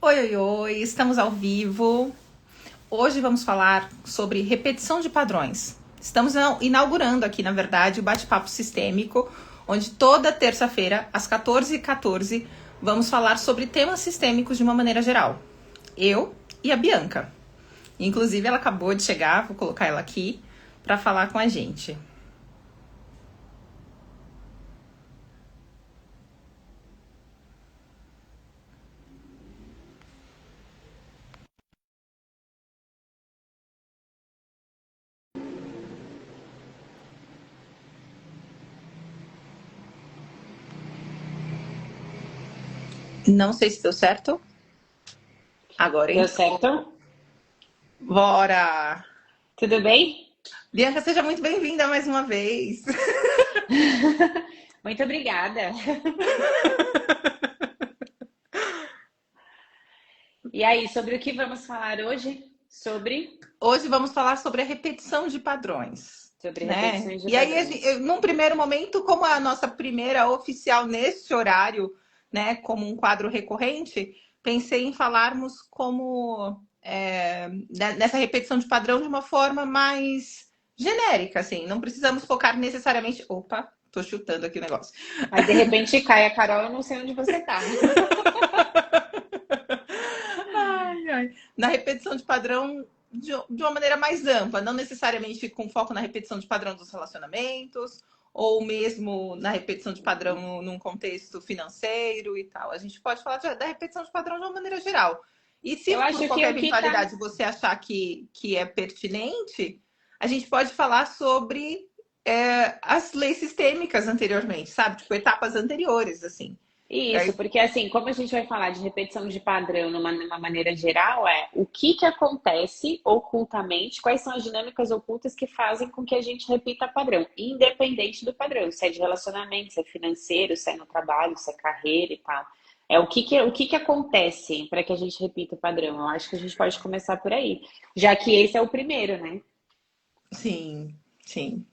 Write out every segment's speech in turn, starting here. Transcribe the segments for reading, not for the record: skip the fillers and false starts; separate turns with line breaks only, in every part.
Oi, oi, oi, estamos ao vivo. Hoje vamos falar sobre repetição de padrões. Estamos inaugurando aqui, na verdade, o bate-papo sistêmico, onde toda terça-feira, às 14h14, vamos falar sobre temas sistêmicos de uma maneira geral. Eu e a Bianca. Inclusive, ela acabou de chegar, vou colocar ela aqui para falar com a gente. Não sei se deu certo. Agora,
Deu
hein?
certo?
Bora!
Tudo bem?
Bianca, seja muito bem-vinda mais uma vez.
Muito obrigada. E aí, sobre o que vamos falar hoje?
Hoje vamos falar sobre a repetição de padrões,
Sobre
né?
repetições de
E aí,
padrões.
num primeiro momento, como é a nossa primeira oficial neste horário, né, como um quadro recorrente, pensei em falarmos nessa repetição de padrão de uma forma mais genérica, assim. Não precisamos focar necessariamente. Opa, tô chutando aqui o negócio.
Aí, de repente, cai a Carol, eu não sei onde você tá.
Ai, ai. Na repetição de padrão de uma maneira mais ampla, não necessariamente com foco na repetição de padrão dos relacionamentos, ou mesmo na repetição de padrão num contexto financeiro e tal. A gente pode falar da repetição de padrão de uma maneira geral. E se
Eu
por
acho que
qualquer
o que tá.
eventualidade você achar que é pertinente, a gente pode falar sobre as leis sistêmicas anteriormente, sabe? Tipo, etapas anteriores, assim.
Isso, porque assim, como a gente vai falar de repetição de padrão numa maneira geral, é o que acontece ocultamente, quais são as dinâmicas ocultas que fazem com que a gente repita padrão, independente do padrão, se é de relacionamento, se é financeiro, se é no trabalho, se é carreira e tal. É o que acontece para que a gente repita o padrão. Eu acho que a gente pode começar por aí, já que esse é o primeiro, né?
Sim, sim.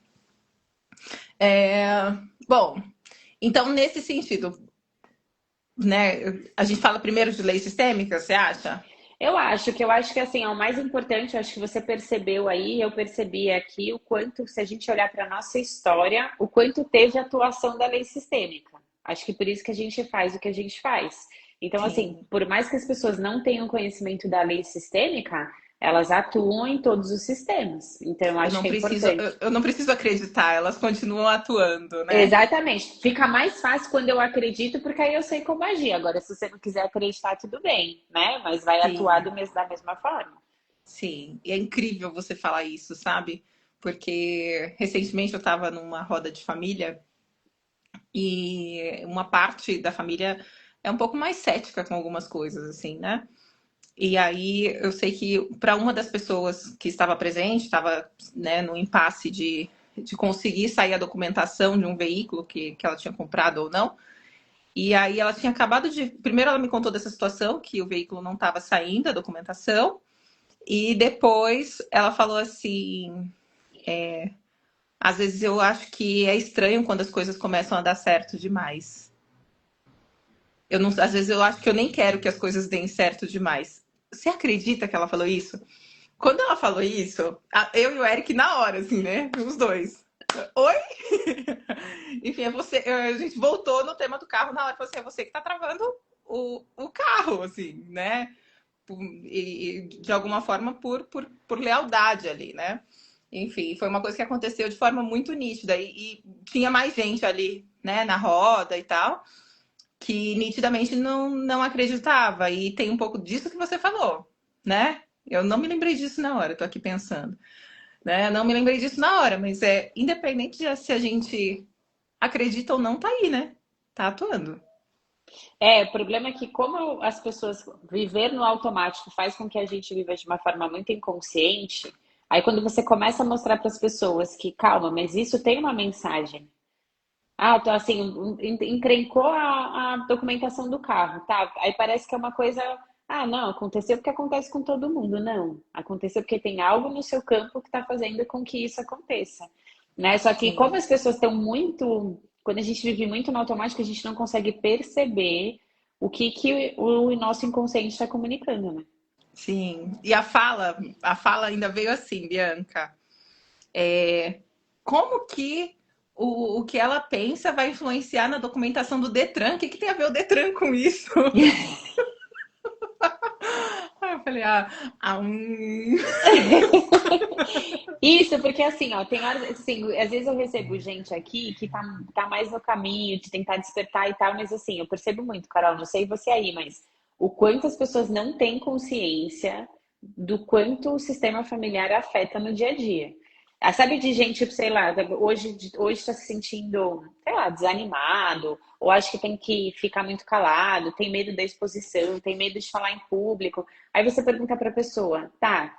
É, bom, então nesse sentido, né? A gente fala primeiro de lei sistêmica, você acha?
Eu acho que assim, é o mais importante, eu acho que você percebeu aí, eu percebi aqui o quanto, se a gente olhar para a nossa história, o quanto teve atuação da lei sistêmica. Acho que por isso que a gente faz o que a gente faz. Então, assim,
Sim.
por mais que as pessoas não tenham conhecimento da lei sistêmica, elas atuam em todos os sistemas. Então, eu
Eu
acho
não
que é
preciso,
importante.
eu não preciso acreditar, elas continuam atuando, né?
Exatamente. Fica mais fácil quando eu acredito, porque aí eu sei como agir. Agora, se você não quiser acreditar, tudo bem, né? Mas vai atuar
Sim,
da mesma forma.
sim. E é incrível você falar isso, sabe? Porque recentemente eu estava numa roda de família e uma parte da família é um pouco mais cética com algumas coisas, assim, né? E aí eu sei que para uma das pessoas que estava presente, estava, né, no impasse de conseguir sair a documentação de um veículo que ela tinha comprado ou não. E aí ela tinha acabado de. Primeiro ela me contou dessa situação, que o veículo não estava saindo, a documentação. E depois ela falou assim: às vezes eu acho que é estranho quando as coisas começam a dar certo demais. Eu não, às vezes eu acho que eu nem quero que as coisas deem certo demais. Você acredita que ela falou isso? Quando ela falou isso, eu e o Eric na hora, assim, né? Os dois. Oi? Enfim, é você. A gente voltou no tema do carro na hora. Falou assim, é você que tá travando o carro, assim, né? E de alguma forma por lealdade ali, né? Enfim, foi uma coisa que aconteceu de forma muito nítida. E tinha mais gente ali, né, na roda e tal, que nitidamente não acreditava. E tem um pouco disso que você falou, né? Eu não me lembrei disso na hora, tô aqui pensando, né? Não me lembrei disso na hora, mas é independente de se a gente acredita ou não, tá aí, né? Tá atuando.
É, o problema é que como as pessoas viver no automático faz com que a gente viva de uma forma muito inconsciente, aí quando você começa a mostrar para as pessoas que, calma, mas isso tem uma mensagem. Ah, então assim, encrencou a documentação do carro, tá? Aí parece que é uma coisa, ah, não, aconteceu porque acontece com todo mundo. Não, aconteceu porque tem algo no seu campo que está fazendo com que isso aconteça, né? Só que como
Sim,
as pessoas estão muito, quando a gente vive muito no automático, a gente não consegue perceber que o nosso inconsciente está comunicando, né?
Sim. E a fala ainda veio assim, Bianca. Como que o que ela pensa vai influenciar na documentação do Detran? O que tem a ver o Detran com isso? Aí eu falei,
Isso, porque assim, ó, tem horas, assim, às vezes eu recebo gente aqui que tá mais no caminho de tentar despertar e tal, mas assim, eu percebo muito, Carol, não sei você aí, mas o quanto as pessoas não têm consciência do quanto o sistema familiar afeta no dia a dia. Ah, sabe de gente, tipo, sei lá, hoje está se sentindo, sei lá, desanimado, ou acho que tem que ficar muito calado, tem medo da exposição, tem medo de falar em público. Aí você pergunta para a pessoa, tá,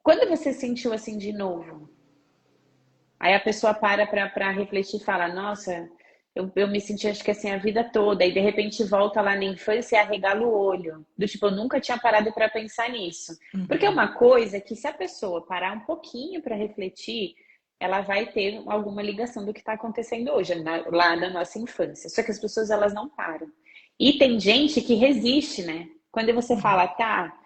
quando você sentiu assim de novo? Aí a pessoa para refletir e fala, nossa, eu me senti acho que assim a vida toda, e de repente volta lá na infância e arregala o olho. Do tipo, eu nunca tinha parado para pensar nisso. Porque é
uhum,
uma coisa que se a pessoa parar um pouquinho para refletir, ela vai ter alguma ligação do que está acontecendo hoje, lá da nossa infância. Só que as pessoas elas não param. E tem gente que resiste, né? Quando você
uhum.
fala, tá,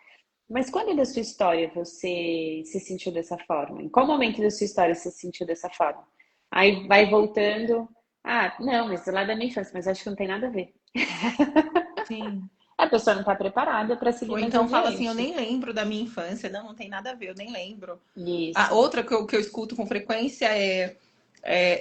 mas quando da sua história você se sentiu dessa forma? Em qual momento da sua história você se sentiu dessa forma? Aí vai voltando. Ah, não, mas lá da minha infância, mas acho que não tem nada a ver.
Sim.
A pessoa não está preparada para seguir
Ou
mais
então fala assim, eu
adiante.
nem lembro da minha infância. Não, não tem nada a ver, eu nem lembro. A
Isso.
outra que eu escuto com frequência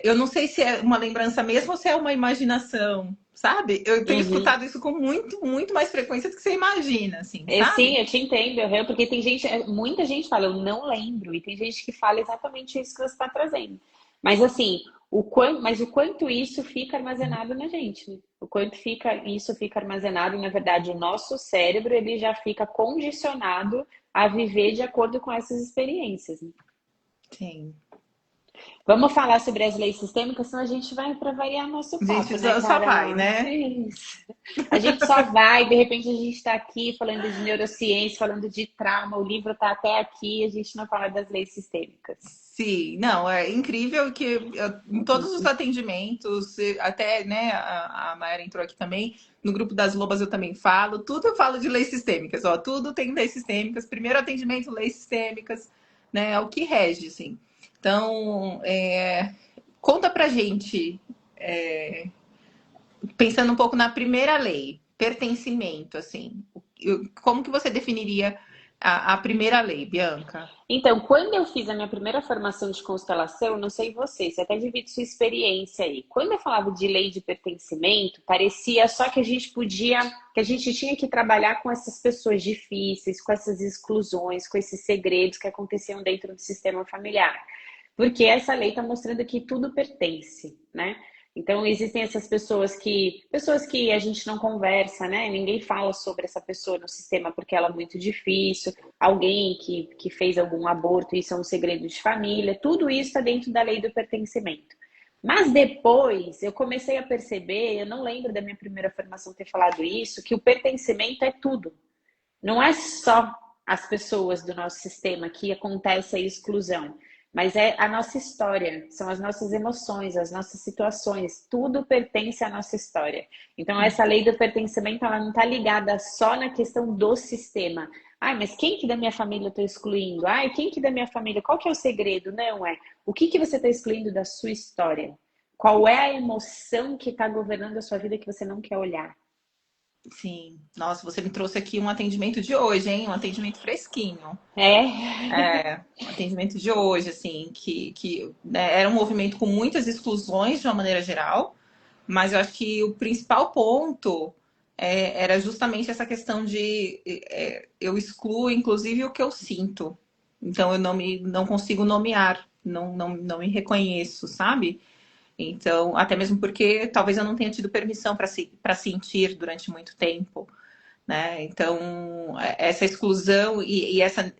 eu não sei se é uma lembrança mesmo ou se é uma imaginação, sabe? Eu tenho
Uhum.
escutado isso com muito, muito mais frequência do que você imagina, assim,
É, sim,
sabe?
eu te entendo, porque tem gente, muita gente fala, eu não lembro, e tem gente que fala exatamente isso que você está trazendo. Mas assim, o quanto isso fica armazenado na gente, né? O quanto isso fica armazenado, na verdade, o nosso cérebro ele já fica condicionado a viver de acordo com essas experiências, né?
Sim.
Vamos falar sobre as leis sistêmicas, senão a gente vai para variar nosso
A gente
papo, né,
só vai,
Carol?
né?
Isso. A gente só vai, de repente a gente está aqui falando de neurociência, falando de trauma, o livro está até aqui, a gente não fala das leis sistêmicas.
Sim, não, é incrível que em todos os atendimentos, até, né, a Mayara entrou aqui também, no grupo das lobas eu também falo, tudo eu falo de leis sistêmicas, ó, tudo tem leis sistêmicas, primeiro atendimento, leis sistêmicas, né, é o que rege, assim. Então, conta pra gente, pensando um pouco na primeira lei, pertencimento, assim, como que você definiria a primeira lei, Bianca?
Então, quando eu fiz a minha primeira formação de constelação, não sei você, você até divide sua experiência aí. Quando eu falava de lei de pertencimento, parecia só que a gente podia, que a gente tinha que trabalhar com essas pessoas difíceis, com essas exclusões, com esses segredos que aconteciam dentro do sistema familiar. Porque essa lei está mostrando que tudo pertence, né? Então existem essas pessoas que a gente não conversa, né? Ninguém fala sobre essa pessoa no sistema porque ela é muito difícil, alguém que fez algum aborto, isso é um segredo de família, tudo isso está dentro da lei do pertencimento. Mas depois eu comecei a perceber, eu não lembro da minha primeira formação ter falado isso, que o pertencimento é tudo. Não é só as pessoas do nosso sistema que acontece a exclusão, mas é a nossa história, são as nossas emoções, as nossas situações, tudo pertence à nossa história. Então, essa lei do pertencimento, ela não está ligada só na questão do sistema. Ai, mas quem que da minha família eu estou excluindo? Ai, quem que da minha família? Qual que é o segredo? Não é. O que você está excluindo da sua história? Qual é a emoção que está governando a sua vida que você não quer olhar?
Sim. Nossa, você me trouxe aqui um atendimento de hoje, hein? Um atendimento fresquinho.
É.
Um atendimento de hoje, assim, que né, era um movimento com muitas exclusões de uma maneira geral, mas eu acho que o principal ponto era justamente essa questão de eu excluo, inclusive, o que eu sinto. Então eu não consigo nomear, não me reconheço, sabe? Então, até mesmo porque talvez eu não tenha tido permissão para sentir durante muito tempo, né? Então, essa exclusão e essa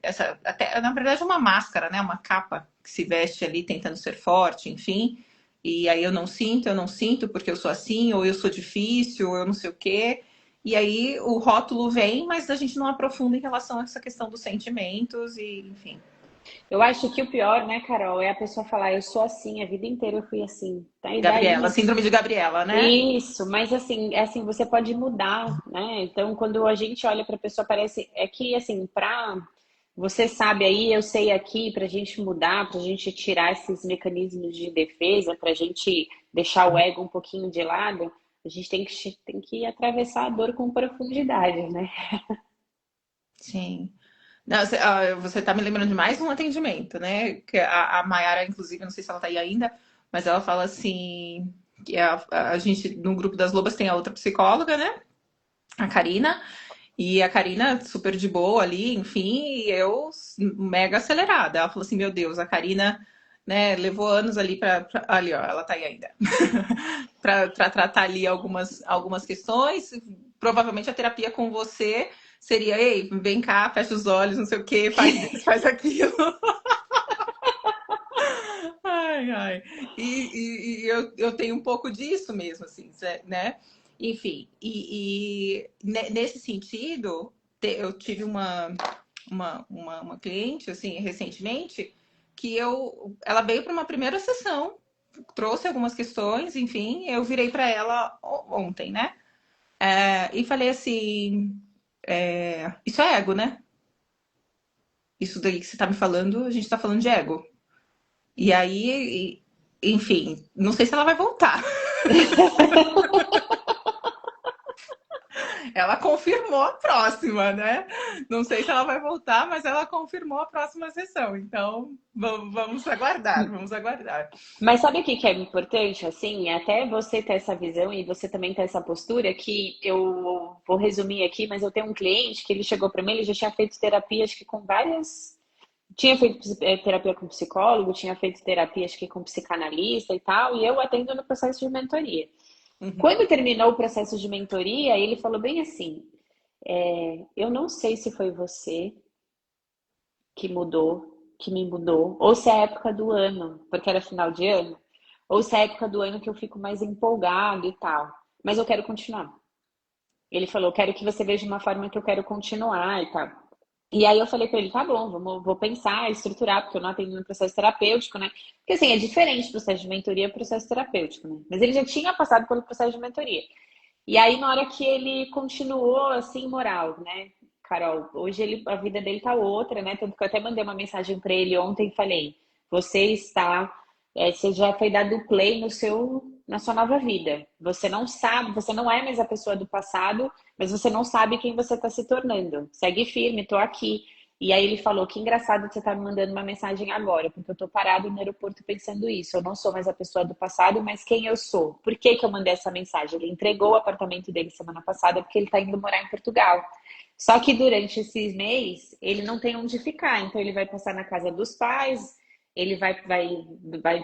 até na verdade é uma máscara, né? Uma capa que se veste ali tentando ser forte, enfim. E aí eu não sinto porque eu sou assim, ou eu sou difícil, ou eu não sei o quê. E aí o rótulo vem, mas a gente não aprofunda em relação a essa questão dos sentimentos e, enfim.
Eu acho que o pior, né, Carol, é a pessoa falar, eu sou assim, a vida inteira eu fui assim, tá? E daí,
Gabriela,
mas
síndrome de Gabriela, né?
isso, mas assim, é assim, você pode mudar, né? Então, quando a gente olha para a pessoa, parece é que assim, para você sabe aí, eu sei aqui, para a gente mudar, para a gente tirar esses mecanismos de defesa, para a gente deixar o ego um pouquinho de lado, a gente tem que atravessar a dor com profundidade, né?
Sim. Não, você tá me lembrando de mais um atendimento, né? Que a Mayara, inclusive, não sei se ela tá aí ainda, mas ela fala assim, que a gente, no grupo das lobas, tem a outra psicóloga, né? A Karina. E a Karina, super de boa ali, enfim, e eu mega acelerada. Ela falou assim: Meu Deus, a Karina, né, levou anos ali ali, ó, ela tá aí ainda. Para tratar ali algumas questões. Provavelmente a terapia com você seria: Ei, vem cá, fecha os olhos, não sei o que, faz isso, faz aquilo. Ai, ai. E eu tenho um pouco disso mesmo, assim, né? Enfim, nesse sentido, eu tive uma cliente, assim, recentemente, que ela veio para uma primeira sessão, trouxe algumas questões, enfim, eu virei para ela ontem, né? E falei assim, isso é ego, né? Isso daí que você tá me falando, a gente tá falando de ego. E aí, enfim, não sei se ela vai voltar. Ela confirmou a próxima, né? Não sei se ela vai voltar, mas ela confirmou a próxima sessão. Então, vamos aguardar, vamos aguardar.
Mas sabe o que que é importante, assim, até você ter essa visão e você também ter essa postura, que eu vou resumir aqui, mas eu tenho um cliente que ele chegou para mim, ele já tinha feito terapia, acho que com várias, tinha feito terapia com psicólogo, tinha feito terapia, acho que com psicanalista e tal, e eu atendo no processo de mentoria.
Uhum.
Quando terminou o processo de mentoria, ele falou bem assim, eu não sei se foi você que mudou, que me mudou, ou se é a época do ano, porque era final de ano, ou se é a época do ano que eu fico mais empolgado e tal. Mas eu quero continuar. Ele falou, quero que você veja uma forma que eu quero continuar e tal. E aí eu falei para ele, tá bom, vou pensar, estruturar, porque eu não atendo no processo terapêutico, né? Porque assim, é diferente o processo de mentoria e o processo terapêutico, né? Mas ele já tinha passado pelo processo de mentoria. E aí, na hora que ele continuou assim, moral, né? Carol, hoje a vida dele tá outra, né? Tanto que eu até mandei uma mensagem para ele ontem e falei: você está, você já foi dado play no na sua nova vida. Você não sabe, você não é mais a pessoa do passado, mas você não sabe quem você está se tornando. Segue firme, tô aqui. E aí ele falou, que engraçado você tá me mandando uma mensagem agora, porque eu tô parado no aeroporto pensando isso. Eu não sou mais a pessoa do passado, mas quem eu sou? Por que que eu mandei essa mensagem? Ele entregou o apartamento dele semana passada porque ele tá indo morar em Portugal. Só que durante esses meses, ele não tem onde ficar. Então ele vai passar na casa dos pais, ele vai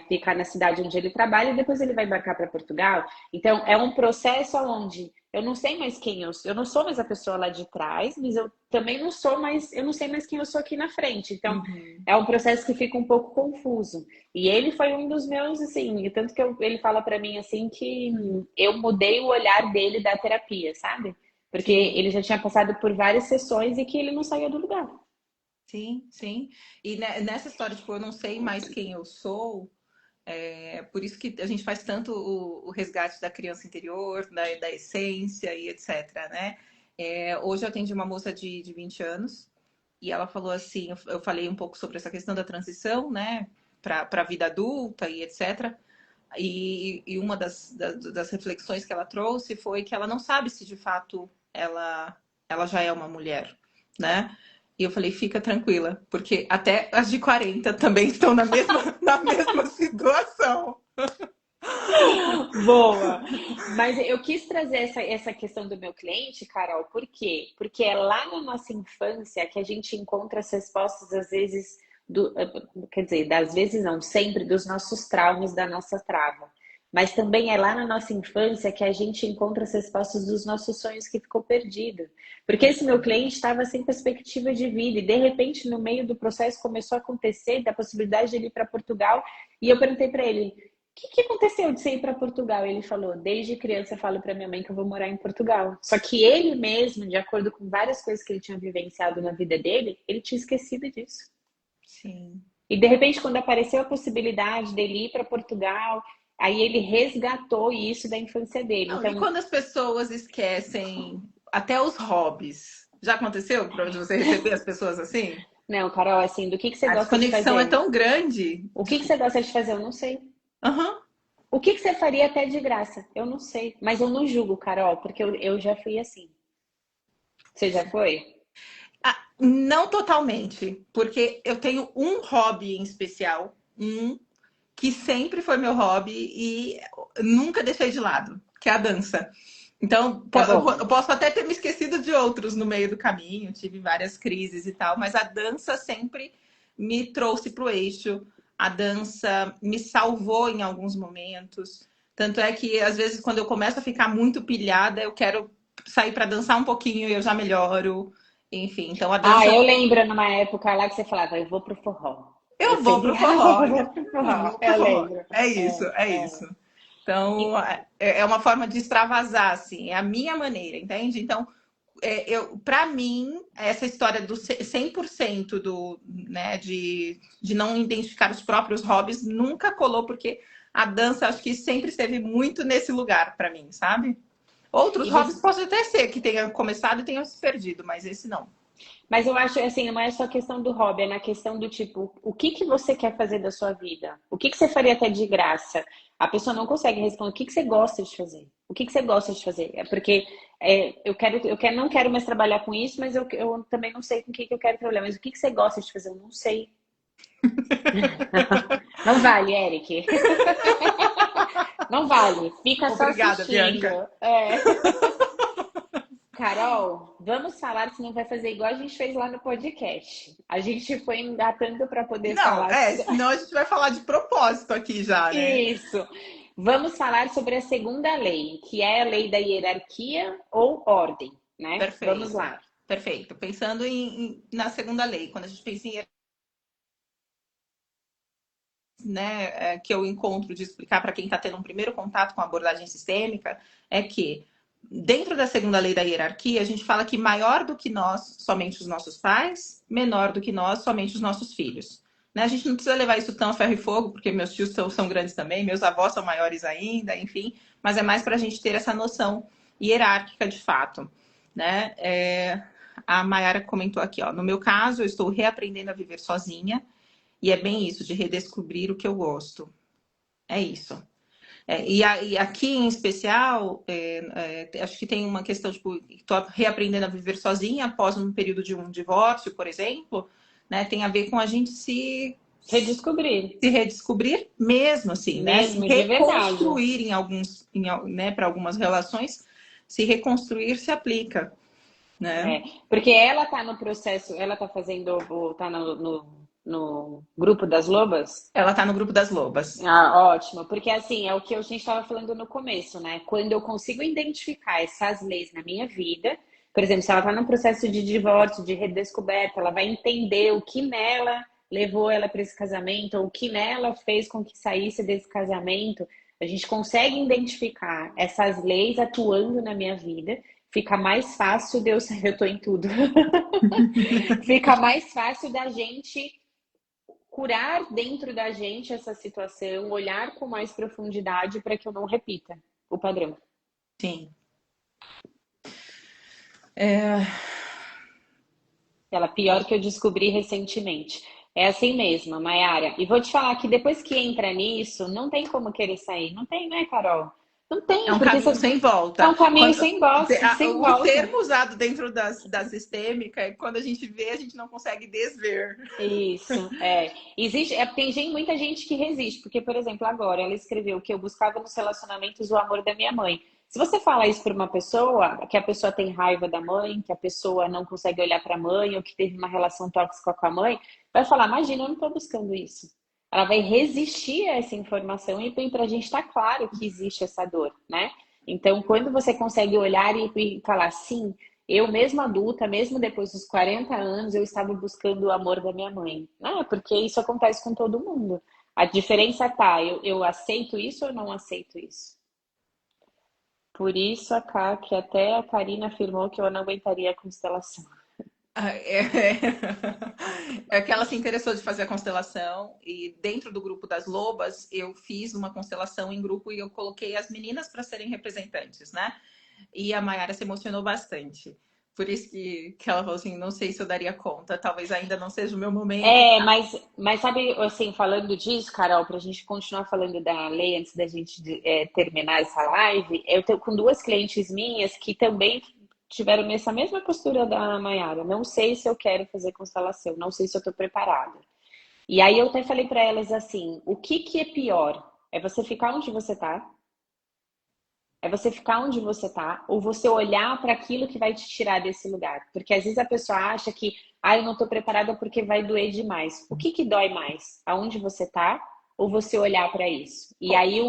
ficar na cidade onde ele trabalha e depois ele vai embarcar para Portugal. Então é um processo onde eu não sei mais quem eu sou. Eu não sou mais a pessoa lá de trás, mas eu também não sou mais, eu não sei mais quem eu sou aqui na frente. Então,
Uhum.
é um processo que fica um pouco confuso. E ele foi um dos meus, assim, tanto que ele fala para mim assim que eu mudei o olhar dele da terapia, sabe? Porque
Sim,
ele já tinha passado por várias sessões e que ele não saía do lugar.
sim, sim. E nessa história, tipo, eu não sei mais quem eu sou. Por isso que a gente faz tanto o resgate da criança interior, da essência e etc, né? Hoje eu atendi uma moça de 20 anos e ela falou assim, eu falei um pouco sobre essa questão da transição, né, para a vida adulta e etc. E uma das reflexões que ela trouxe foi que ela não sabe se de fato ela já é uma mulher, né? E eu falei, fica tranquila, porque até as de 40 também estão na mesma, na mesma situação.
Boa! Mas eu quis trazer essa questão do meu cliente, Carol, por quê? Porque é lá na nossa infância que a gente encontra as respostas, às vezes, quer dizer, das vezes não, sempre dos nossos traumas, da nossa trava. Mas também é lá na nossa infância que a gente encontra as respostas dos nossos sonhos que ficou perdido. Porque esse meu cliente estava sem perspectiva de vida e, de repente, no meio do processo começou a acontecer da possibilidade de ele ir para Portugal. E eu perguntei para ele, que aconteceu de você ir para Portugal? Ele falou, desde criança eu falo para minha mãe que eu vou morar em Portugal. Só que ele mesmo, de acordo com várias coisas que ele tinha vivenciado na vida dele, ele tinha esquecido disso.
sim.
E de repente, quando apareceu a possibilidade dele ir para Portugal, aí ele resgatou isso da infância dele.
Não, e
Então,
quando as pessoas esquecem até os hobbies? Já aconteceu para você receber as pessoas assim?
não, Carol, assim, do que você
A
gosta de
desconexão é
fazer?
tão grande.
O que você gosta de fazer? Eu não sei.
Aham.
O que você faria até de graça? Eu não sei. Mas eu não julgo, Carol, porque eu já fui assim. Você já foi?
Ah, não totalmente, porque eu tenho um hobby em especial, que sempre foi meu hobby e nunca deixei de lado, que é a dança. Então,
Tá bom.
eu posso até ter me esquecido de outros no meio do caminho, tive várias crises e tal, mas a dança sempre me trouxe para o eixo, a dança me salvou em alguns momentos. Tanto é que, às vezes, quando eu começo a ficar muito pilhada, eu quero sair para dançar um pouquinho e eu já melhoro. Enfim, então a
Ah,
dança,
eu lembro numa época lá que você falava, eu vou pro forró.
eu
Você
vou pro
virava,
forró,
eu vou pro
eu
forró.
vou pro
Eu
forró.
lembro.
É isso,
É,
é
é.
isso. Então,
E,
é uma forma de extravasar, assim, é a minha maneira, entende? Então, para mim, essa história do 100% né, de não identificar os próprios hobbies nunca colou, porque a dança acho que sempre esteve muito nesse lugar para mim, sabe? Outros
e
hobbies
você,
pode até ser que tenha começado e tenha se perdido, mas esse não.
mas eu acho assim, não é só questão do hobby, é na questão do tipo, o que que você quer fazer da sua vida? O que que você faria até de graça? A pessoa não consegue responder o que que você gosta de fazer. O que que você gosta de fazer? É porque não quero mais trabalhar com isso, mas eu também não sei com o que que eu quero trabalhar. Mas o que que você gosta de fazer? Eu não sei. Não vale, Eric. Não vale. Fica só
Obrigada, Bianca.
assistindo. É. Carol, vamos falar, senão vai fazer igual a gente fez lá no podcast. A gente foi engatando para poder
Não,
falar.
senão a gente vai falar de propósito aqui já, né?
Isso. Vamos falar sobre a segunda lei, que é a lei da hierarquia ou ordem, né? Vamos
Perfeito,
lá.
perfeito. Pensando na segunda lei, quando a gente pensa em, né, que eu encontro de explicar para quem está tendo um primeiro contato com a abordagem sistêmica, é que dentro da segunda lei da hierarquia, a gente fala que maior do que nós, somente os nossos pais, menor do que nós, somente os nossos filhos. Né? A gente não precisa levar isso tão a ferro e fogo, porque meus tios são grandes também, meus avós são maiores ainda, enfim, mas é mais para a gente ter essa noção hierárquica de fato. Né? A Mayara comentou aqui, ó, no meu caso, eu estou reaprendendo a viver sozinha, e é bem isso, de redescobrir o que eu gosto. É isso. E aqui em especial, acho que tem uma questão, tipo, estou reaprendendo a viver sozinha após um período de um divórcio, por exemplo, né? Tem a ver com a gente
Redescobrir,
se redescobrir mesmo, assim, né? Se
mesmo de verdade.
reconstruir né, para algumas relações, se reconstruir se aplica, né?
É, porque ela tá no processo, ela tá fazendo, tá no grupo das lobas.
Ela está no grupo das lobas.
Ah, ótimo, porque assim, é o que a gente estava falando no começo, né? Quando eu consigo identificar essas leis na minha vida, por exemplo, se ela está num processo de divórcio, de redescoberta, ela vai entender o que nela levou ela para esse casamento, ou o que nela fez com que saísse desse casamento. A gente consegue identificar essas leis atuando na minha vida, fica mais fácil de eu sair, eu tô em tudo. Fica mais fácil da gente curar dentro da gente essa situação, olhar com mais profundidade para que eu não repita o padrão.
Sim. É,
Ela pior que eu descobri recentemente. É assim mesmo, Mayara. E vou te falar que depois que entra nisso, não tem como querer sair. Não tem, né, Carol? Não
É
tem,
um
porque
caminho
você...
sem
é
volta.
um caminho sem volta, sem
O
volta.
termo usado dentro da sistêmica é quando a gente vê, a gente não consegue desver.
Isso, é. Existe, tem muita gente que resiste, porque, por exemplo, agora ela escreveu que eu buscava nos relacionamentos o amor da minha mãe. Se você fala isso para uma pessoa, que a pessoa tem raiva da mãe, que a pessoa não consegue olhar para a mãe, ou que teve uma relação tóxica com a mãe, vai falar: imagina, eu não estou buscando isso. Ela vai resistir a essa informação e para a gente está claro que existe essa dor, né? Então, quando você consegue olhar e falar, sim, eu, mesmo adulta, mesmo depois dos 40 anos, eu estava buscando o amor da minha mãe. Ah, porque isso acontece com todo mundo. A diferença tá, eu aceito isso ou não aceito isso? Por isso, que até a Karina afirmou que eu não aguentaria a constelação.
É que ela se interessou de fazer a constelação e dentro do grupo das lobas eu fiz uma constelação em grupo e eu coloquei as meninas para serem representantes, né? E a Mayara se emocionou bastante. Por isso que ela falou assim, não sei se eu daria conta, talvez ainda não seja o meu momento.
É, mas sabe, assim, falando disso, Carol, para a gente continuar falando da lei antes da gente terminar essa live, eu tô com duas clientes minhas que também tiveram essa mesma postura da Mayara. Não sei se eu quero fazer constelação, não sei se eu estou preparada. E aí eu até falei para elas assim: o que que é pior? É você ficar onde você tá? É você ficar onde você tá, ou você olhar para aquilo que vai te tirar desse lugar. Porque às vezes a pessoa acha que, eu não estou preparada porque vai doer demais. O que que dói mais? Aonde você tá, ou você olhar para isso? E aí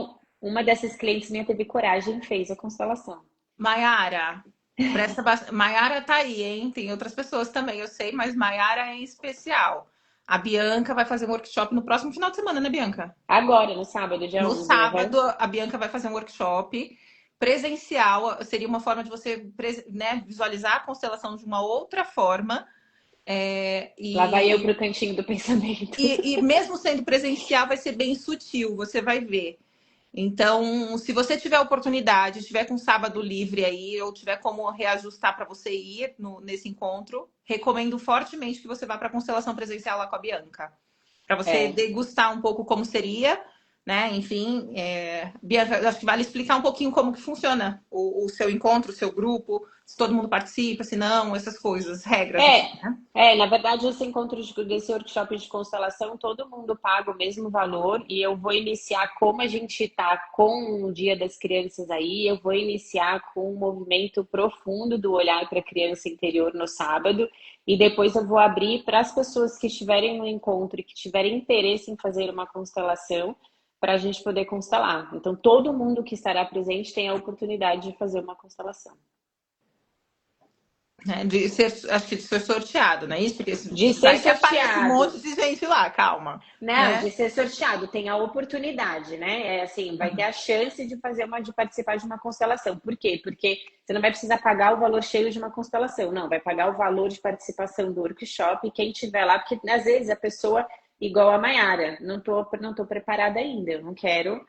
uma dessas clientes minha teve coragem e fez a constelação.
Mayara, presta bastante. Mayara tá aí, hein? Tem outras pessoas também, eu sei, mas Mayara é em especial. A Bianca vai fazer um workshop no próximo final de semana, né, Bianca?
Agora, no sábado, dia
No
11, aham.
sábado, a Bianca vai fazer um workshop presencial. Seria uma forma de você, né, visualizar a constelação de uma outra forma. É,
Lá vai eu pro cantinho do pensamento.
e mesmo sendo presencial, vai ser bem sutil, você vai ver. Então, se você tiver oportunidade, tiver com sábado livre aí, ou tiver como reajustar para você ir nesse encontro, recomendo fortemente que você vá para a constelação presencial lá com a Bianca, para você
É,
degustar um pouco como seria, né? Enfim, Bianca, acho que vale explicar um pouquinho como que funciona o seu encontro, o seu grupo, se todo mundo participa, se não, essas coisas, regras, assim,
É,
né?
na verdade, esse encontro desse workshop de constelação, todo mundo paga o mesmo valor e eu vou iniciar como a gente está com o Dia das Crianças aí, eu vou iniciar com um movimento profundo do olhar para a criança interior no sábado e depois eu vou abrir para as pessoas que estiverem no encontro e que tiverem interesse em fazer uma constelação para a gente poder constelar. Então, todo mundo que estará presente tem a oportunidade de fazer uma constelação.
Né? De ser, acho que de ser sorteado, não é isso? Porque
De ser
vai que aparece um
sorteado.
monte de gente lá, calma,
Não,
né?
de ser sorteado, tem a oportunidade, né? É assim, vai ter a chance de fazer de participar de uma constelação. Por quê? Porque você não vai precisar pagar o valor cheio de uma constelação, não, vai pagar o valor de participação do workshop e quem tiver lá, porque às vezes a pessoa, igual a Mayara, não tô preparada ainda, eu não quero,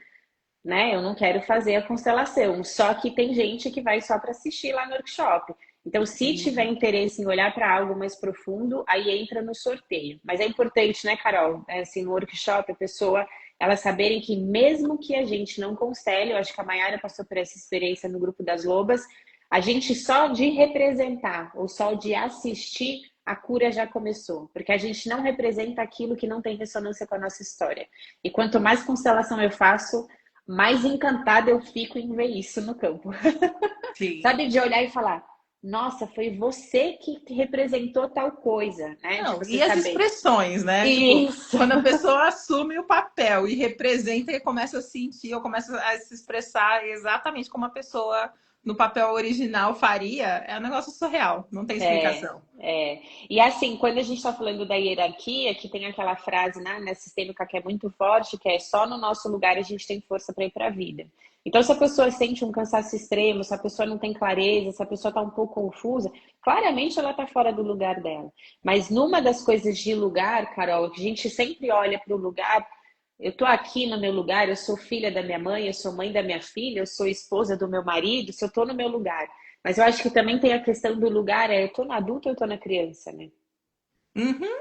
né? Eu não quero fazer a constelação. Só que tem gente que vai só para assistir lá no workshop. Então, se tiver
Sim.
interesse em olhar para algo mais profundo, aí entra no sorteio. Mas é importante, né, Carol? É assim, no workshop, a pessoa, elas saberem que mesmo que a gente não constele, eu acho que a Mayara passou por essa experiência no grupo das lobas, a gente só de representar ou só de assistir, a cura já começou. Porque a gente não representa aquilo que não tem ressonância com a nossa história. E quanto mais constelação eu faço, mais encantada eu fico em ver isso no campo.
Sim.
Sabe, de olhar e falar, nossa, foi você que representou tal coisa, né? De
Não,
você
e as
saber.
expressões, né? Tipo,
Isso.
quando a pessoa assume o papel e representa e começa a sentir ou começa a se expressar exatamente como a pessoa no papel original faria, é um negócio surreal, não tem
É,
explicação.
é. E assim, quando a gente está falando da hierarquia, que tem aquela frase, né, na sistêmica que é muito forte, que é só no nosso lugar a gente tem força para ir para a vida. Então, se a pessoa sente um cansaço extremo, se a pessoa não tem clareza, se a pessoa está um pouco confusa, claramente ela está fora do lugar dela. Mas numa das coisas de lugar, Carol, a gente sempre olha para o lugar. Eu estou aqui no meu lugar, eu sou filha da minha mãe, eu sou mãe da minha filha, eu sou esposa do meu marido, se eu estou no meu lugar. Mas eu acho que também tem a questão do lugar, eu tô na adulta ou eu tô na criança, né?
Uhum.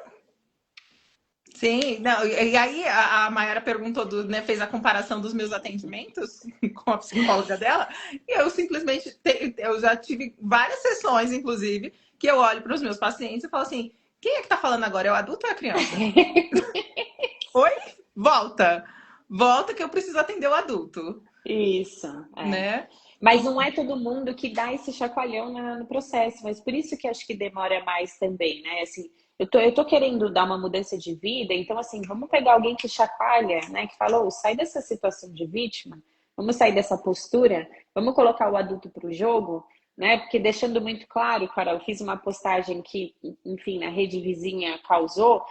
Sim, não, e aí a Mayara perguntou, né, fez a comparação dos meus atendimentos com a psicóloga dela, e eu simplesmente, eu já tive várias sessões, inclusive, que eu olho para os meus pacientes e falo assim, quem é que tá falando agora, é o adulto ou é a criança? Oi? Volta, volta que eu preciso atender o adulto,
Isso, é.
né?
Mas não é todo mundo que dá esse chacoalhão no processo, mas por isso que acho que demora mais também, né? Assim, eu tô querendo dar uma mudança de vida, então assim, vamos pegar alguém que chacoalha, né? Que fala, "Ô, sai dessa situação de vítima, vamos sair dessa postura, vamos colocar o adulto para o jogo, né? Porque deixando muito claro, cara, eu fiz uma postagem que, enfim, na rede vizinha causou,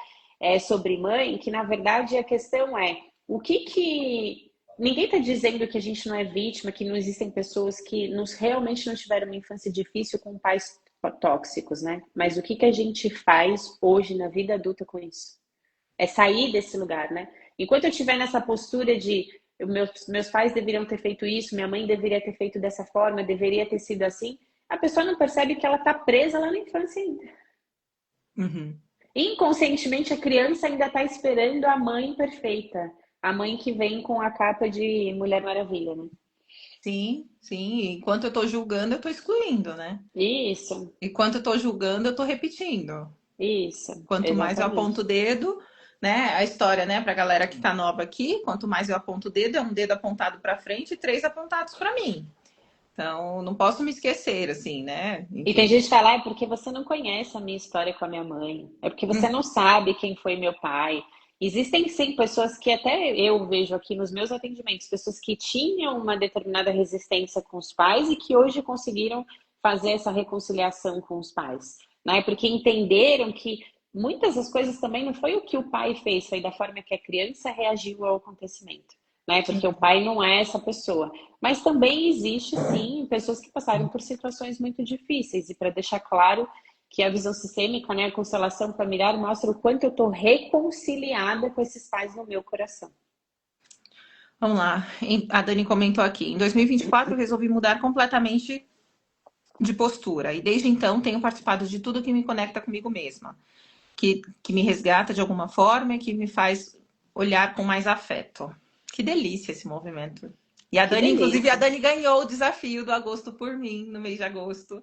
sobre mãe, que na verdade a questão é o que ninguém está dizendo que a gente não é vítima, que não existem pessoas que realmente não tiveram uma infância difícil com pais tóxicos, né? Mas o que que a gente faz hoje na vida adulta com isso? É sair desse lugar, né? Enquanto eu estiver nessa postura de meus pais deveriam ter feito isso, minha mãe deveria ter feito dessa forma, deveria ter sido assim, a pessoa não percebe que ela está presa lá na infância ainda.
Uhum.
Inconscientemente, a criança ainda está esperando a mãe perfeita, a mãe que vem com a capa de Mulher Maravilha, né?
Sim, sim. Enquanto eu tô julgando, eu tô excluindo, né?
Isso,
Enquanto eu tô julgando, eu tô repetindo.
isso,
Quanto mais eu aponto o
exatamente.
dedo, né? A história, né, pra galera que tá nova aqui, quanto mais eu aponto o dedo, é um dedo apontado pra frente e três apontados pra mim. Então, não posso me esquecer, assim, né?
E tem
Enfim.
gente que fala, é porque você não conhece a minha história com a minha mãe, é porque você não sabe quem foi meu pai. Existem sim pessoas que até eu vejo aqui nos meus atendimentos, pessoas que tinham uma determinada resistência com os pais e que hoje conseguiram fazer essa reconciliação com os pais, né? Porque entenderam que muitas das coisas também não foi o que o pai fez, foi da forma que a criança reagiu ao acontecimento, né? Porque o pai não é essa pessoa. Mas também existe, sim, pessoas que passaram por situações muito difíceis. E para deixar claro que a visão sistêmica, né, a constelação familiar, mostra o quanto eu estou reconciliada com esses pais no meu coração.
Vamos lá. A Dani comentou aqui. Em 2024, eu resolvi mudar completamente de postura. E desde então, tenho participado de tudo que me conecta comigo mesma. Que me resgata de alguma forma e que me faz olhar com mais afeto. Que delícia esse movimento. E a
Que
Dani, inclusive, a
delícia.
Dani ganhou o desafio do agosto por mim, no mês de agosto.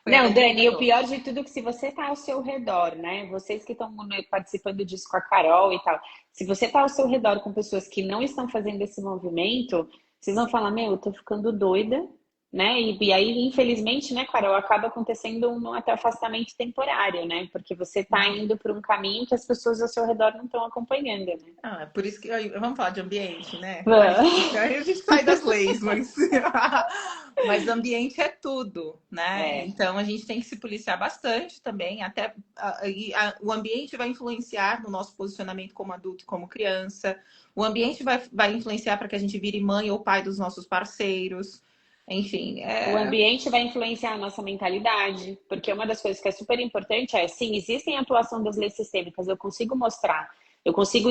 Foi a
Não,
Dani que
Dani, o
ganhou.
pior de tudo é que se você está ao seu redor, né? Vocês que estão participando disso com a Carol e tal, se você está ao seu redor com pessoas que não estão fazendo esse movimento, vocês vão falar, meu, eu tô ficando doida, né? E aí, infelizmente, né, Carol, acaba acontecendo um até afastamento temporário, né? Porque você está indo por um caminho que as pessoas ao seu redor não estão acompanhando, né?
Ah, é por isso que vamos falar de ambiente, né? Aí a gente sai das leis, mas mas ambiente é tudo, né?
É,
Então a gente tem que se policiar bastante também, até o ambiente vai influenciar no nosso posicionamento como adulto e como criança. O ambiente vai influenciar para que a gente vire mãe ou pai dos nossos parceiros. Enfim,
o
é.
ambiente vai influenciar a nossa mentalidade, porque uma das coisas que é super importante é, sim, existem a atuação das leis sistêmicas, eu consigo mostrar, eu consigo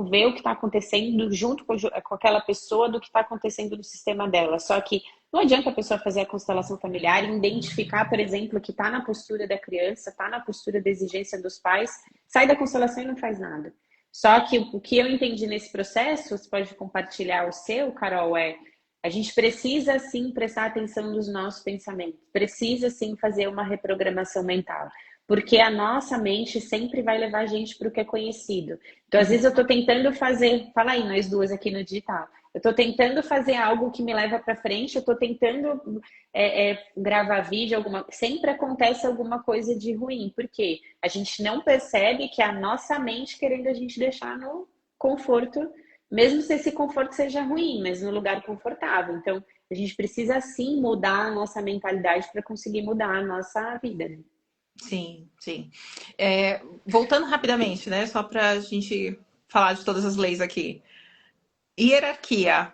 ver o que está acontecendo junto com aquela pessoa do que está acontecendo no sistema dela. Só que não adianta a pessoa fazer a constelação familiar e identificar, por exemplo, que está na postura da criança, está na postura da exigência dos pais, sai da constelação e não faz nada. Só que o que eu entendi nesse processo, você pode compartilhar o seu, Carol, é a gente precisa sim prestar atenção nos nossos pensamentos, precisa sim fazer uma reprogramação mental, porque a nossa mente sempre vai levar a gente para o que é conhecido. Então, às vezes, eu estou tentando fazer, fala aí, nós duas aqui no digital, eu estou tentando fazer algo que me leva para frente, eu estou tentando gravar vídeo, sempre acontece alguma coisa de ruim, porque a gente não percebe que é a nossa mente querendo a gente deixar no conforto mesmo se esse conforto seja ruim, mas no lugar confortável. Então, a gente precisa sim mudar a nossa mentalidade para conseguir mudar a nossa vida, né?
Sim, sim. Voltando rapidamente, né? Só para a gente falar de todas as leis aqui. Hierarquia.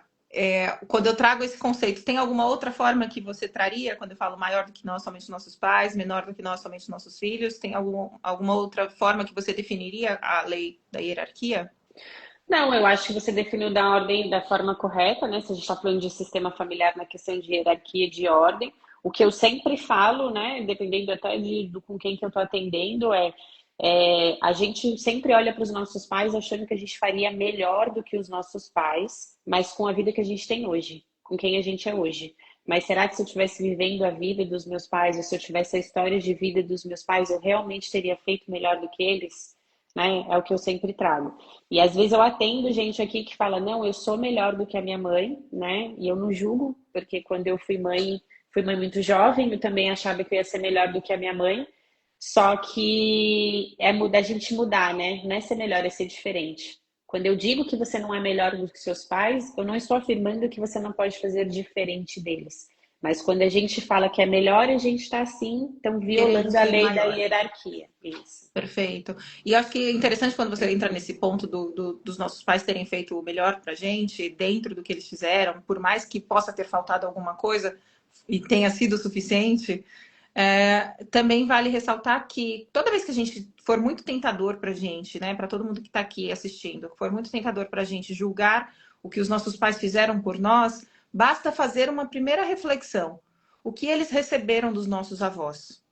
Quando eu trago esse conceito, tem alguma outra forma que você traria? Quando eu falo maior do que nós, somente nossos pais, menor do que nós, somente nossos filhos, tem alguma outra forma que você definiria a lei da hierarquia?
Não, eu acho que você definiu da ordem da forma correta, né? Se a gente está falando de sistema familiar na questão de hierarquia de ordem, o que eu sempre falo, né? Dependendo até com quem que eu estou atendendo, a gente sempre olha para os nossos pais achando que a gente faria melhor do que os nossos pais, mas com a vida que a gente tem hoje, com quem a gente é hoje. Mas será que se eu estivesse vivendo a vida dos meus pais, ou se eu tivesse a história de vida dos meus pais, eu realmente teria feito melhor do que eles? Né? É o que eu sempre trago. E às vezes eu atendo gente aqui que fala, não, eu sou melhor do que a minha mãe, né? E eu não julgo, porque quando eu fui mãe muito jovem, eu também achava que eu ia ser melhor do que a minha mãe. Só que é mudar a gente mudar, né? Não é ser melhor, é ser diferente. Quando eu digo que você não é melhor do que seus pais, eu não estou afirmando que você não pode fazer diferente deles. Mas quando a gente fala que é melhor, a gente está assim, então
Querendo
violando a
ser
lei da
maior.
hierarquia. Isso.
Perfeito. E eu acho que é interessante quando você entra nesse ponto dos nossos pais terem feito o melhor pra gente, dentro do que eles fizeram, por mais que possa ter faltado alguma coisa e tenha sido suficiente, Também vale ressaltar que toda vez que a gente for muito tentador para a gente, né, para todo mundo que está aqui assistindo, for muito tentador para a gente julgar o que os nossos pais fizeram por nós, basta fazer uma primeira reflexão. O que eles receberam dos nossos avós?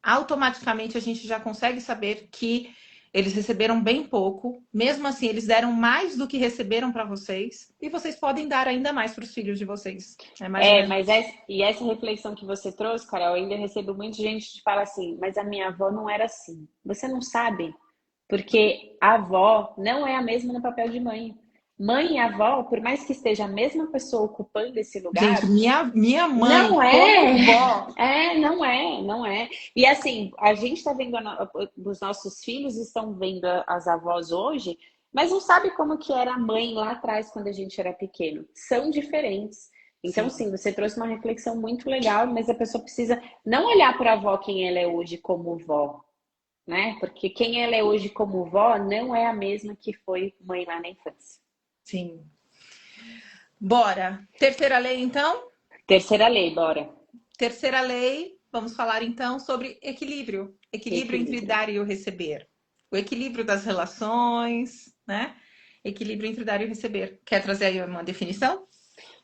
Automaticamente a gente já consegue saber que eles receberam bem pouco, mesmo assim eles deram mais do que receberam para vocês, e vocês podem dar ainda mais para os filhos de vocês. É mais ou
É,
menos.
mas essa reflexão que você trouxe, Carol, eu ainda recebo muita gente que fala assim, mas a minha avó não era assim. Você não sabe, porque a avó não é a mesma no papel de mãe. Mãe e avó, por mais que esteja a mesma pessoa ocupando esse
Gente,
lugar,
minha mãe,
não
como
é.
vó,
Não é. E assim, a gente está vendo, os nossos filhos estão vendo as avós hoje, mas não sabe como que era a mãe lá atrás quando a gente era pequeno. São diferentes. Então,
sim,
sim, você trouxe uma reflexão muito legal, mas a pessoa precisa não olhar para a avó quem ela é hoje como vó, né? Porque quem ela é hoje como vó não é a mesma que foi mãe lá na infância.
sim. Bora. Terceira lei, então?
Terceira lei, bora.
Terceira lei, vamos falar então sobre equilíbrio. Equilíbrio entre
Equilíbrio.
dar e o receber. O equilíbrio das relações, né? Equilíbrio entre dar e o receber. Quer trazer aí uma definição?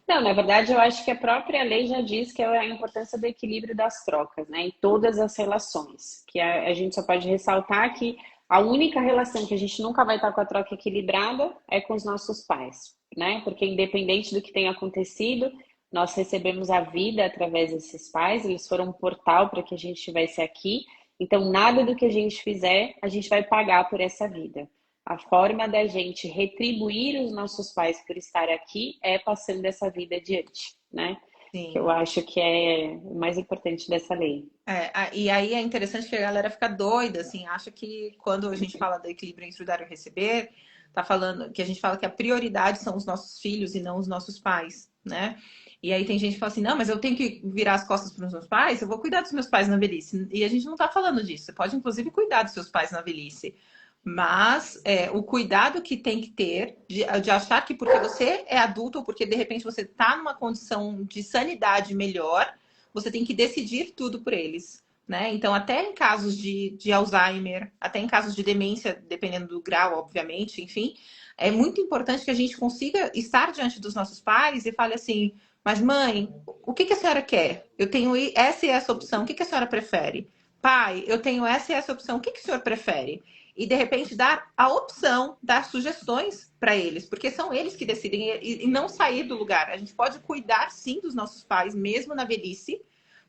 Não, na verdade, eu acho que a própria lei já diz que é a importância do equilíbrio das trocas, né, em todas as relações. Que a gente só pode ressaltar que a única relação que a gente nunca vai estar com a troca equilibrada é com os nossos pais, né? Porque independente do que tenha acontecido, nós recebemos a vida através desses pais, eles foram um portal para que a gente estivesse aqui. Então, nada do que a gente fizer, a gente vai pagar por essa vida. A forma da gente retribuir os nossos pais por estar aqui é passando essa vida adiante, né? Que eu
Sim.
acho que é o mais importante dessa lei.
E aí é interessante que a galera fica doida, assim, acha que quando a gente fala do equilíbrio entre o dar e o receber, tá falando que a gente fala que a prioridade são os nossos filhos e não os nossos pais, né? E aí tem gente que fala assim, não, mas eu tenho que virar as costas para os meus pais, eu vou cuidar dos meus pais na velhice. E a gente não tá falando disso. Você pode, inclusive, cuidar dos seus pais na velhice. Mas o cuidado que tem que ter de achar que porque você é adulto ou porque de repente você está numa condição de sanidade melhor, você tem que decidir tudo por eles. Né? Então, até em casos de Alzheimer, até em casos de demência, dependendo do grau, obviamente, enfim, é muito importante que a gente consiga estar diante dos nossos pais e fale assim: mas mãe, o que a senhora quer? Eu tenho essa e essa opção, o que a senhora prefere? Pai, eu tenho essa e essa opção, o que o senhor prefere? E de repente dar a opção, dar sugestões para eles, porque são eles que decidem e não sair do lugar. A gente pode cuidar sim dos nossos pais, mesmo na velhice,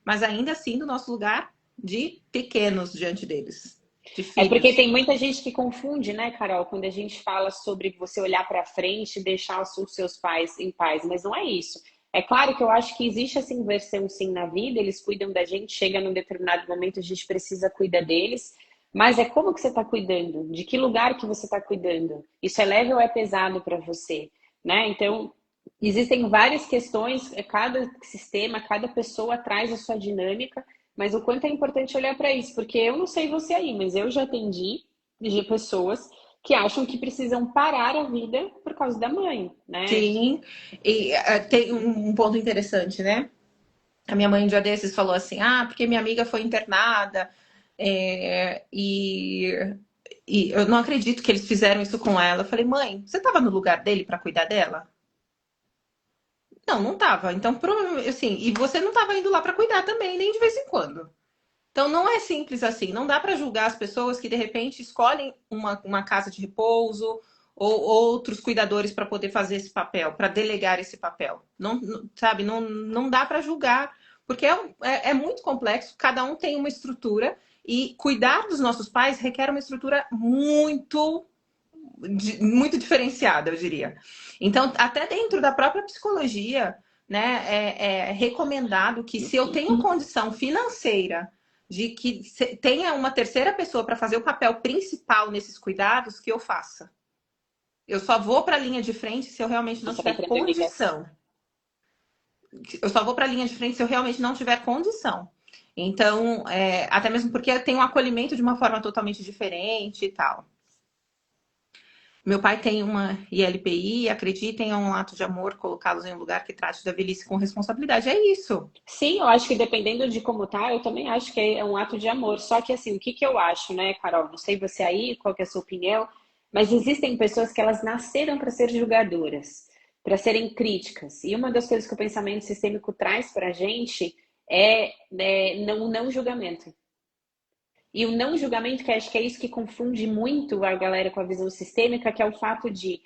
mas ainda assim do nosso lugar de pequenos diante deles, de
É porque
filhos.
tem muita gente que confunde, né, Carol, quando a gente fala sobre você olhar para frente e deixar os seus pais em paz, mas não é isso. É claro que eu acho que existe essa inversão sim na vida, eles cuidam da gente, chega num determinado momento a gente precisa cuidar deles, mas é como que você está cuidando? De que lugar que você está cuidando? Isso é leve ou é pesado para você, né? Então, existem várias questões, cada sistema, cada pessoa traz a sua dinâmica, mas o quanto é importante olhar para isso, porque eu não sei você aí, mas eu já atendi de pessoas que acham que precisam parar a vida por causa da mãe, né?
Sim, e tem um ponto interessante, né? A minha mãe um dia desses falou assim: ah, porque minha amiga foi internada é, e eu não acredito que eles fizeram isso com ela. Eu falei, mãe, você estava no lugar dele para cuidar dela? Não, não estava. Então, provavelmente, assim, e você não estava indo lá para cuidar também, nem de vez em quando. Então, não é simples assim. Não dá para julgar as pessoas que, de repente, escolhem uma casa de repouso ou outros cuidadores para poder fazer esse papel, para delegar esse papel. Sabe, não dá para julgar, porque é muito complexo, cada um tem uma estrutura e cuidar dos nossos pais requer uma estrutura muito diferenciada, eu diria. Então, até dentro da própria psicologia, né, é recomendado que se eu tenho condição financeira de que tenha uma terceira pessoa para fazer o papel principal nesses cuidados, que eu faça. Eu só vou para a linha de frente se eu realmente não
Você vai
tiver
ter obrigação.
condição. Eu só vou para a linha de frente se eu realmente não tiver condição. Então, até mesmo porque tem um acolhimento de uma forma totalmente diferente e tal. Meu pai tem uma ILPI, acreditem, é um ato de amor colocá-los em um lugar que trate da velhice com responsabilidade. É isso.
Sim, eu acho que dependendo de como tá, eu também acho que é um ato de amor. Só que assim, o que que eu acho, né, Carol? Não sei você aí, qual que é a sua opinião, mas existem pessoas que elas nasceram para ser julgadoras, para serem críticas. E uma das coisas que o pensamento sistêmico traz para a gente não, não julgamento. E o não julgamento, que acho que é isso que confunde muito a galera com a visão sistêmica, que é o fato de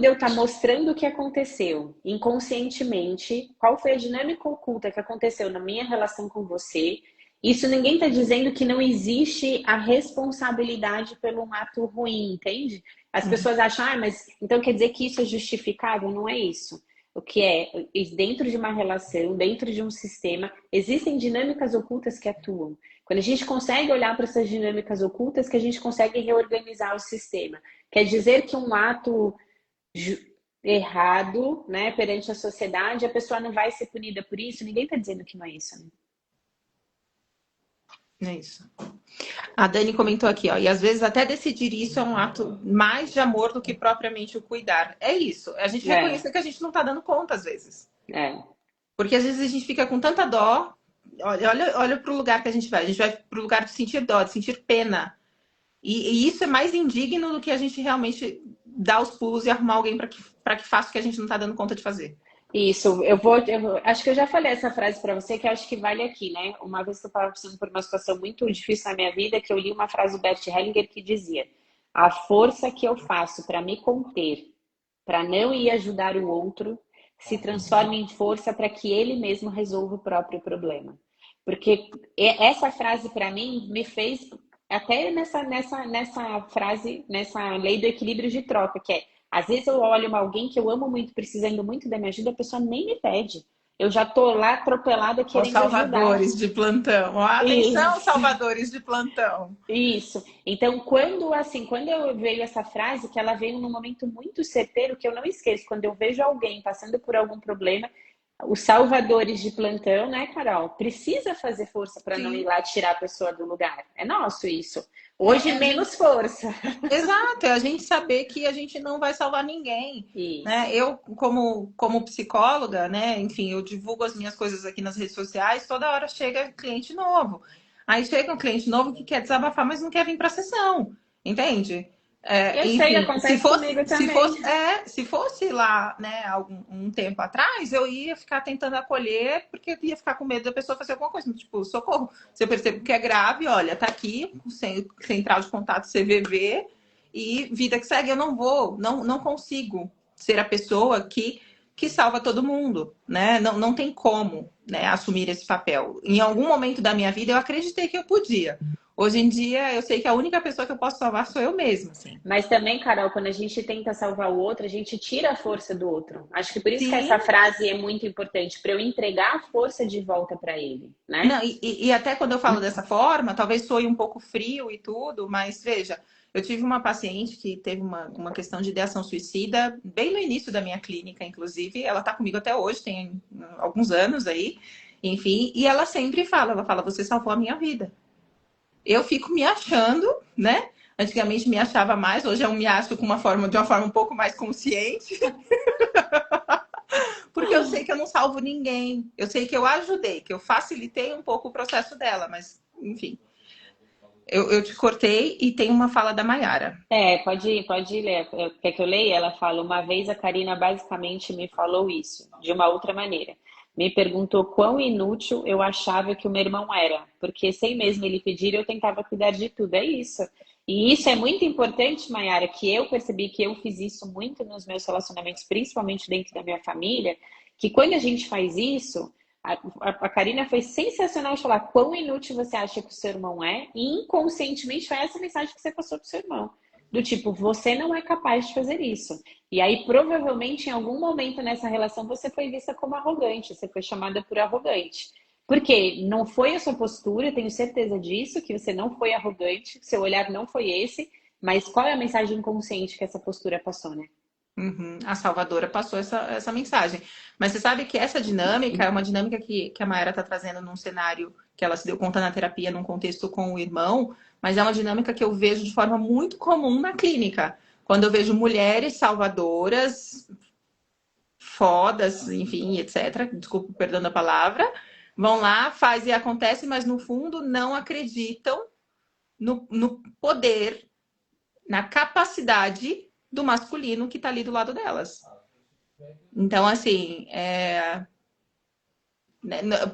eu estar mostrando o que aconteceu inconscientemente, qual foi a dinâmica oculta que aconteceu na minha relação com você. Isso ninguém está dizendo que não existe a responsabilidade pelo um ato ruim, entende? As
Uhum.
pessoas acham, ah, mas então quer dizer que isso é justificável? Não é isso. O que é, dentro de uma relação, dentro de um sistema, existem dinâmicas ocultas que atuam. Quando a gente consegue olhar para essas dinâmicas ocultas, que a gente consegue reorganizar o sistema. Quer dizer que um ato errado, né, perante a sociedade, a pessoa não vai ser punida por isso? Ninguém está dizendo que não é isso, né?
É isso. A Dani comentou aqui, ó, e às vezes até decidir isso é um ato mais de amor do que propriamente o cuidar. É isso. A gente
É,
reconhecer que a gente não tá dando conta às vezes.
é.
Porque às vezes a gente fica com tanta dó. Olha pro lugar que a gente vai. A gente vai pro lugar de sentir dó, de sentir pena. E isso é mais indigno do que a gente realmente dar os pulos e arrumar alguém para que faça o que a gente não tá dando conta de fazer.
Isso, acho que eu já falei essa frase para você, que eu acho que vale aqui, né? Uma vez que eu estava passando por uma situação muito difícil na minha vida, que eu li uma frase do Bert Hellinger que dizia: a força que eu faço para me conter, para não ir ajudar o outro, se transforma em força para que ele mesmo resolva o próprio problema. Porque essa frase para mim me fez até nessa frase, nessa lei do equilíbrio de troca, que é às vezes eu olho alguém que eu amo muito, precisando muito da minha ajuda, a pessoa nem me pede. Eu já tô lá atropelada
Os
querendo ajudar.
salvadores de plantão. Atenção,
Isso.
salvadores de plantão.
Isso. Então, quando eu veio essa frase, que ela veio num momento muito certeiro, que eu não esqueço, quando eu vejo alguém passando por algum problema, os salvadores de plantão, né, Carol? Precisa fazer força para não ir
Sim.
lá tirar a pessoa do lugar. É nosso isso. Hoje,
A gente
menos força.
Exato, é a gente saber que a gente não vai salvar ninguém, né?
Isso.
Eu, como psicóloga, né? Enfim, eu divulgo as minhas coisas aqui nas redes sociais, toda hora chega cliente novo. Aí chega um cliente novo que quer desabafar, mas não quer vir para a sessão, entende?
Eu sei,
Enfim,
acontece comigo também.
se fosse lá, né, um tempo atrás, eu ia ficar tentando acolher, porque eu ia ficar com medo da pessoa fazer alguma coisa, tipo, socorro. Se eu percebo que é grave, olha, tá aqui, central de contato CVV, e vida que segue, eu não consigo ser a pessoa que salva todo mundo, né? Não tem como, né, assumir esse papel. Em algum momento da minha vida, eu acreditei que eu podia. Hoje em dia, eu sei que a única pessoa que eu posso salvar sou eu mesma, assim.
Mas também, Carol, quando a gente tenta salvar o outro, a gente tira a força do outro. Acho que por isso que essa
Sim,
frase é muito importante, para eu entregar a força de volta para ele, né?
não, e até quando eu falo dessa forma, talvez soe um pouco frio e tudo, mas veja, eu tive uma paciente que teve uma questão de ideação suicida bem no início da minha clínica, inclusive. Ela está comigo até hoje, tem alguns anos aí, enfim, e ela fala, você salvou a minha vida. Eu fico me achando, né? Antigamente me achava mais, hoje eu me acho de uma forma um pouco mais consciente, porque eu sei que eu não salvo ninguém. Eu sei que eu ajudei, que eu facilitei um pouco o processo dela, mas, enfim. Eu te cortei e tem uma fala da Maiara.
Pode ler. Quer que eu leia? Ela fala: uma vez a Karina basicamente me falou isso, de uma outra maneira. Me perguntou quão inútil eu achava que o meu irmão era, porque sem mesmo ele pedir, eu tentava cuidar de tudo. É isso. E isso é muito importante, Mayara, que eu percebi que eu fiz isso muito nos meus relacionamentos, principalmente dentro da minha família, que quando a gente faz isso, a Karina foi sensacional de falar quão inútil você acha que o seu irmão é, e inconscientemente foi essa mensagem que você passou pro seu irmão. Do tipo, você não é capaz de fazer isso. E aí, provavelmente, em algum momento nessa relação, você foi vista como arrogante, você foi chamada por arrogante. Porque não foi a sua postura, eu tenho certeza disso, que você não foi arrogante, seu olhar não foi esse, mas qual é a mensagem inconsciente que essa postura passou, né?
Uhum. A Salvadora passou essa mensagem. Mas você sabe que essa dinâmica é uma dinâmica que a Mayara está trazendo num cenário que ela se deu conta na terapia, num contexto com o irmão, mas é uma dinâmica que eu vejo de forma muito comum na clínica. Quando eu vejo mulheres salvadoras, fodas, enfim, etc. Desculpa, perdão a palavra. Vão lá, faz e acontece, mas no fundo não acreditam no poder, na capacidade do masculino que está ali do lado delas. Então, assim,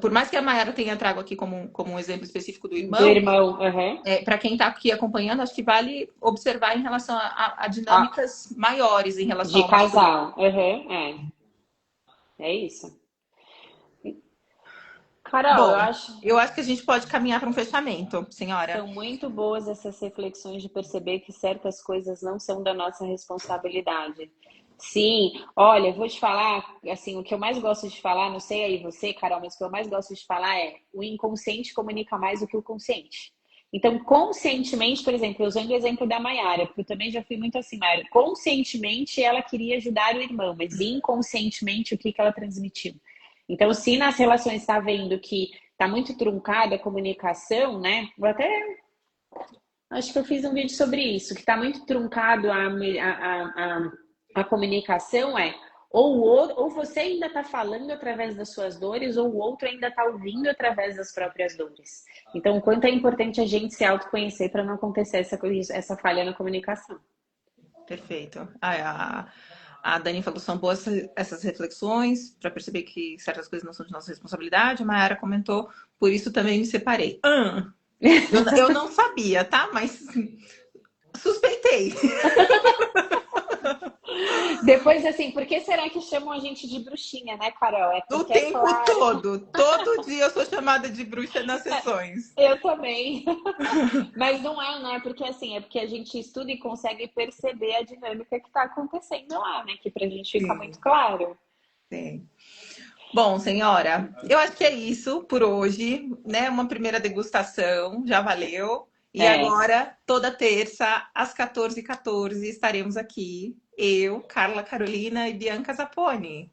por mais que a Mayara tenha trago aqui como um exemplo específico do
Do
irmão,
irmão, uhum.
para quem está aqui acompanhando, acho que vale observar em relação a dinâmicas maiores em relação
De
ao masculino.
casal, uhum. É isso. Carol,
Bom, eu acho que a gente pode caminhar para um fechamento, senhora.
são muito boas essas reflexões de perceber que certas coisas não são da nossa responsabilidade. Sim, olha, eu vou te falar, assim, o que eu mais gosto de falar, não sei aí você, Carol, mas o que eu mais gosto de falar é o inconsciente comunica mais do que o consciente. Então, conscientemente, por exemplo, usando o exemplo da Mayara, porque eu também já fui muito assim, Mayara, conscientemente ela queria ajudar o irmão, mas inconscientemente o que ela transmitiu? Então, se nas relações está vendo que está muito truncada a comunicação, né? Eu até acho que eu fiz um vídeo sobre isso, que está muito truncado a comunicação ou você ainda está falando através das suas dores, ou o outro ainda está ouvindo através das próprias dores. Então, o quanto é importante a gente se autoconhecer para não acontecer essa falha na comunicação.
Perfeito. A Dani falou, são boas essas reflexões para perceber que certas coisas não são de nossa responsabilidade. A Mayara comentou, por isso também me separei. Eu não sabia, tá? Mas suspeitei.
Depois, assim, por que será que chamam a gente de bruxinha, né, Carol? É
O
porque, é
tempo
claro,
todo dia eu sou chamada de bruxa nas sessões.
eu também. Mas não é porque assim, é porque a gente estuda e consegue perceber a dinâmica que está acontecendo lá, né? Que pra gente fica
Sim,
muito claro.
sim. Bom, senhora, eu acho que é isso por hoje, né? Uma primeira degustação, já valeu. E
É,
agora, toda terça, às 14h14, estaremos aqui. Eu, Carla Carolina e Bianca Zapponi.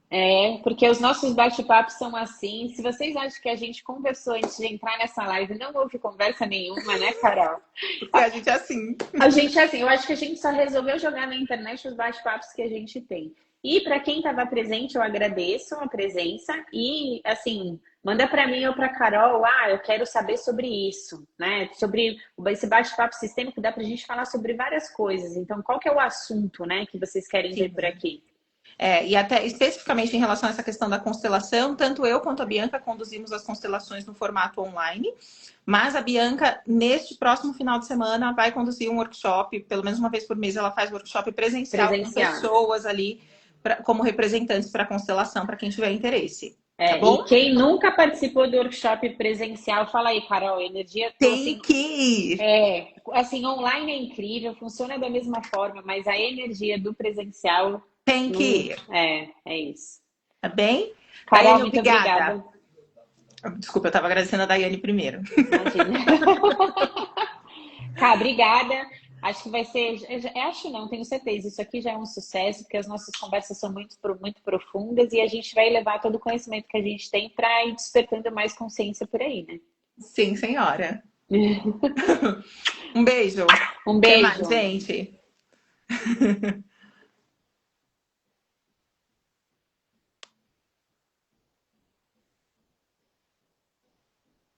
porque os nossos bate-papos são assim. Se vocês acham que a gente conversou antes de entrar nessa live, não houve conversa nenhuma, né, Carol?
Porque a gente é assim.
A gente, assim, eu acho que a gente só resolveu jogar na internet os bate-papos que a gente tem. E para quem estava presente, eu agradeço a presença e, assim, manda para mim ou para Carol, eu quero saber sobre isso, né? Sobre esse bate-papo sistêmico, dá para a gente falar sobre várias coisas. Então, qual que é o assunto, né, que vocês querem ver por
Sim.
aqui?
E até especificamente em relação a essa questão da constelação, tanto eu quanto a Bianca conduzimos as constelações no formato online, mas a Bianca, neste próximo final de semana, vai conduzir um workshop, pelo menos uma vez por mês, ela faz workshop presencial com
Presencial.
pessoas ali como representantes para a constelação, para quem tiver interesse. Tá
E
bom?
quem nunca participou do workshop presencial, fala aí, Carol, energia,
Tem
assim,
que ir.
assim, online é incrível, funciona da mesma forma, mas a energia do presencial
Tem que
não
ir.
é isso.
Tá bem?
Carol,
Daiane,
muito
obrigada.
obrigada.
Desculpa, eu estava agradecendo a Daiane primeiro.
Imagina. Cá, obrigada. Acho que vai ser. Acho não, tenho certeza. Isso aqui já é um sucesso, porque as nossas conversas são muito profundas e a gente vai levar todo o conhecimento que a gente tem para ir despertando mais consciência por aí, né?
Sim, senhora. Um beijo.
Um
Até mais,
beijo.
gente.